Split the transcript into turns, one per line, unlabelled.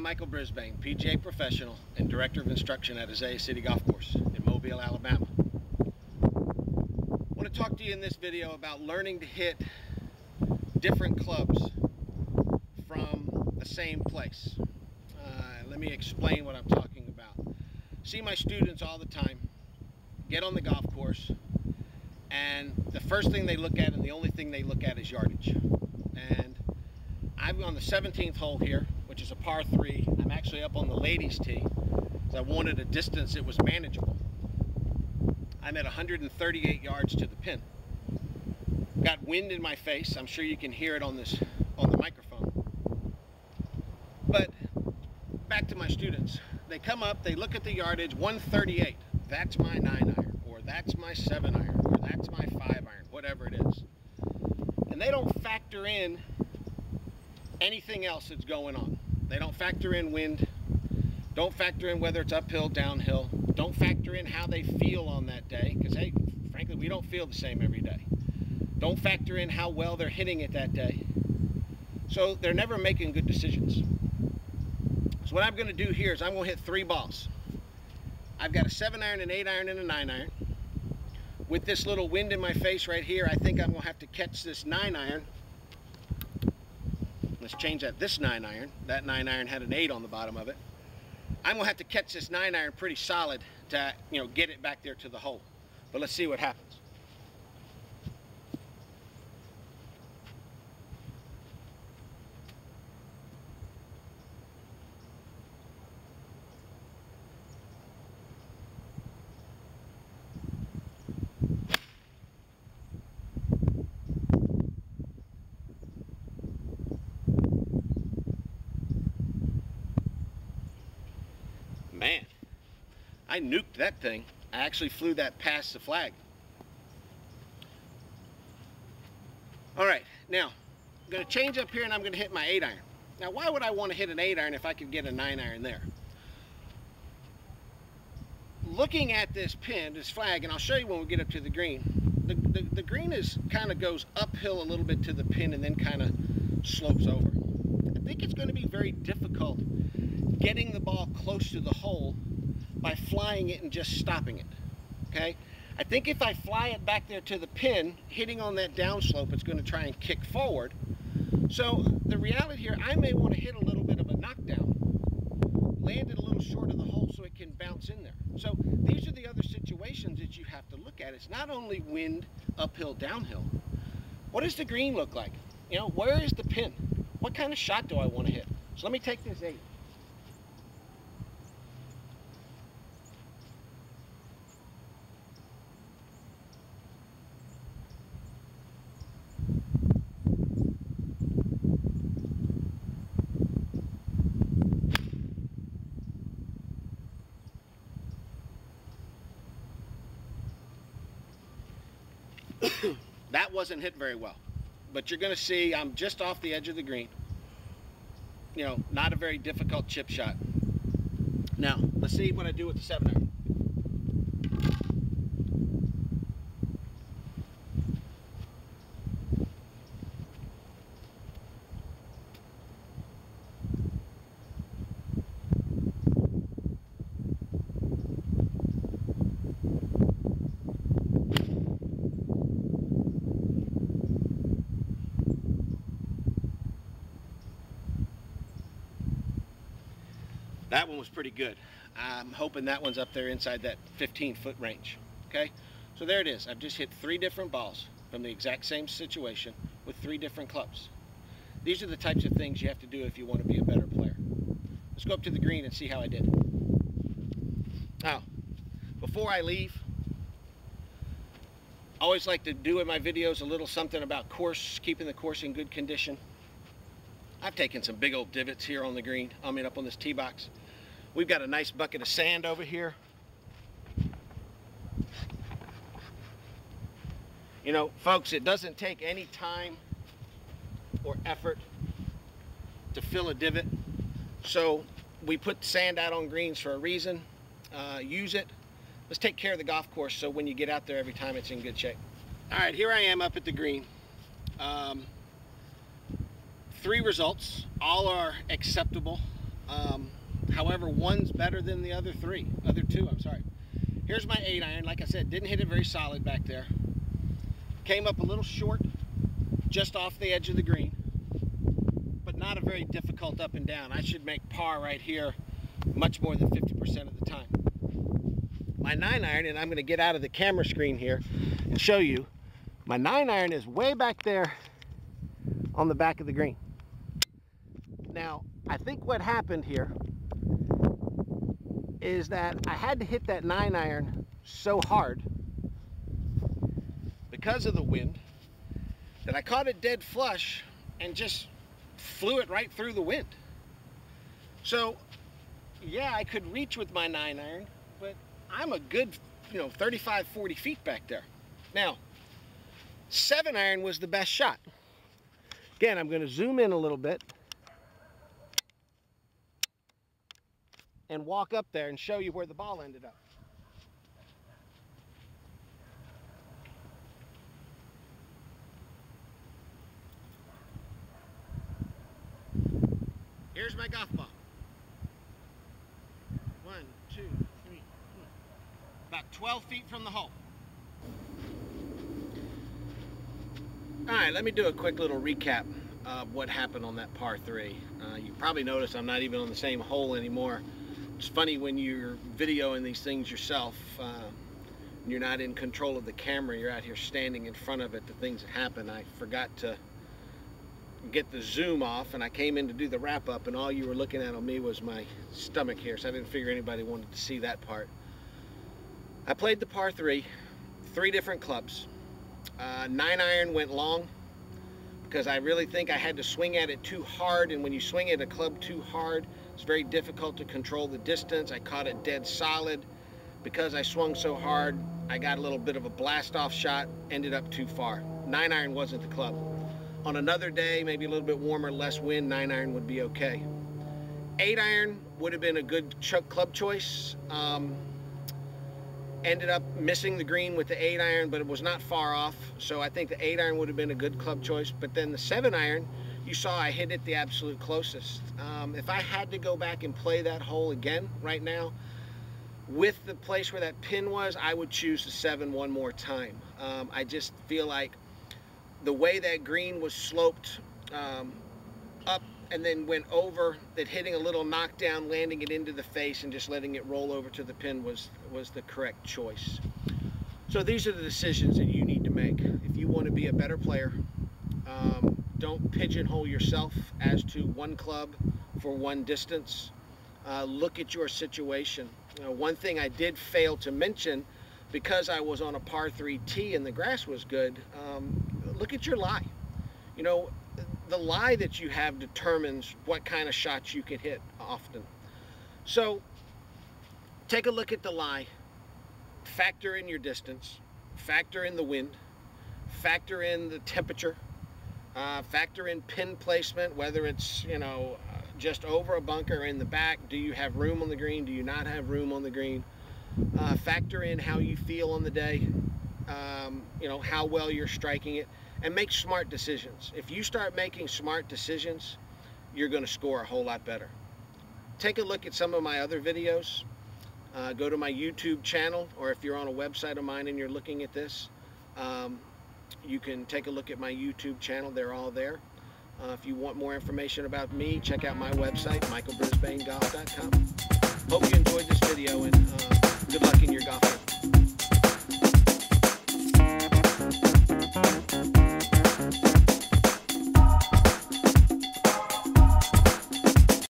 Michael Brisbane, PGA professional and director of instruction at Azalea City Golf Course in Mobile, Alabama. I want to talk to you in this video about learning to hit different clubs from the same place. Let me explain what I'm talking about. See my students all the time get on the golf course, and the first thing they look at and the only thing they look at is yardage. And I'm on the 17th hole here, which is a par 3. I'm actually up on the ladies' tee because I wanted a distance that was manageable. I'm at 138 yards to the pin. Got wind in my face. I'm sure you can hear it on the microphone. But back to my students. They come up, they look at the yardage, 138. That's my 9-iron, or that's my 7-iron, or that's my 5-iron, whatever it is. And they don't factor in anything else that's going on. They don't factor in wind, don't factor in whether it's uphill, downhill, don't factor in how they feel on that day, because hey, frankly, we don't feel the same every day. Don't factor in how well they're hitting it that day. So they're never making good decisions. So what I'm going to do here is I'm going to hit 3 balls. I've got a 7-iron, an 8-iron, and a 9-iron. With this little wind in my face right here, I think I'm going to have to catch this 9-iron. Let's change that. This 9-iron. That 9-iron had an 8 on the bottom of it. I'm going to have to catch this 9-iron pretty solid to, get it back there to the hole. But let's see what happens. Man, I nuked that thing. I actually flew that past the flag. All right, now I'm going to change up here and I'm going to hit my 8-iron. Now, why would I want to hit an 8-iron if I could get a 9-iron there? Looking at this pin, this flag, and I'll show you when we get up to the green. The green kind of goes uphill a little bit to the pin and then kind of slopes over. I think it's going to be very difficult getting the ball close to the hole by flying it and just stopping it. Okay, I think if I fly it back there to the pin, hitting on that downslope, it's going to try and kick forward. So the reality here, I may want to hit a little bit of a knockdown, land it a little short of the hole so it can bounce in there. So these are the other situations that you have to look at. It's not only wind, uphill, downhill. What does the green look like? Where is the pin? What kind of shot do I want to hit? So let me take this 8. That wasn't hit very well, but you're going to see I'm just off the edge of the green. Not a very difficult chip shot. Now, let's see what I do with the 7-iron. That one was pretty good. I'm hoping that one's up there inside that 15-foot range. Okay, so there it is. I've just hit 3 different balls from the exact same situation with 3 different clubs. These are the types of things you have to do if you want to be a better player. Let's go up to the green and see how I did. Now, before I leave, I always like to do in my videos a little something about keeping the course in good condition. I've taken some big old divots here on the green, up on this tee box. We've got a nice bucket of sand over here. Folks, it doesn't take any time or effort to fill a divot. So we put sand out on greens for a reason. Use it. Let's take care of the golf course so when you get out there every time it's in good shape. All right, here I am up at the green. 3 results, all are acceptable. However, one's better than the other two, I'm sorry. Here's my 8-iron. Like I said, didn't hit it very solid back there. Came up a little short, just off the edge of the green, but not a very difficult up and down. I should make par right here much more than 50% of the time. My 9-iron, and I'm going to get out of the camera screen here and show you, my 9-iron is way back there on the back of the green. Now, I think what happened here is that I had to hit that 9-iron so hard because of the wind that I caught it dead flush and just flew it right through the wind. So, yeah, I could reach with my 9-iron, but I'm a good, 35, 40 feet back there. Now, 7-iron was the best shot. Again, I'm going to zoom in a little bit and walk up there and show you where the ball ended up. Here's my golf ball. 1, 2, 3, 4. About 12 feet from the hole. All right, let me do a quick little recap of what happened on that par 3. You probably noticed I'm not even on the same hole anymore. It's funny when you're videoing these things yourself, and you're not in control of the camera, you're out here standing in front of it, the things that happen. I forgot to get the zoom off, and I came in to do the wrap up, and all you were looking at on me was my stomach here, so I didn't figure anybody wanted to see that part. I played the par 3, 3 different clubs. 9-iron went long because I really think I had to swing at it too hard, and when you swing at a club too hard, it's very difficult to control the distance. I caught it dead solid. Because I swung so hard, I got a little bit of a blast off shot, ended up too far. 9-iron wasn't the club. On another day, maybe a little bit warmer, less wind, 9-iron would be okay. 8-iron would have been a good club choice. Ended up missing the green with the 8-iron, but it was not far off. So I think the 8-iron would have been a good club choice. But then the 7-iron, you saw I hit it the absolute closest. If I had to go back and play that hole again right now, with the place where that pin was, I would choose the 7 one more time. I just feel like the way that green was sloped up and then went over, that hitting a little knockdown, landing it into the face and just letting it roll over to the pin was the correct choice. So these are the decisions that you need to make. If you want to be a better player, don't pigeonhole yourself as to one club for one distance. Look at your situation. One thing I did fail to mention, because I was on a par 3 tee and the grass was good, look at your lie. The lie that you have determines what kind of shots you can hit often. So take a look at the lie, factor in your distance, factor in the wind, factor in the temperature, factor in pin placement, whether it's, just over a bunker in the back. Do you have room on the green? Do you not have room on the green? Factor in how you feel on the day, how well you're striking it, and make smart decisions. If you start making smart decisions, you're going to score a whole lot better. Take a look at some of my other videos. Go to my YouTube channel, or if you're on a website of mine and you're looking at this, you can take a look at my YouTube channel. They're all there. If you want more information about me, check out my website, michaelbrisbanegolf.com. Hope you enjoyed this video, and good luck in your golf.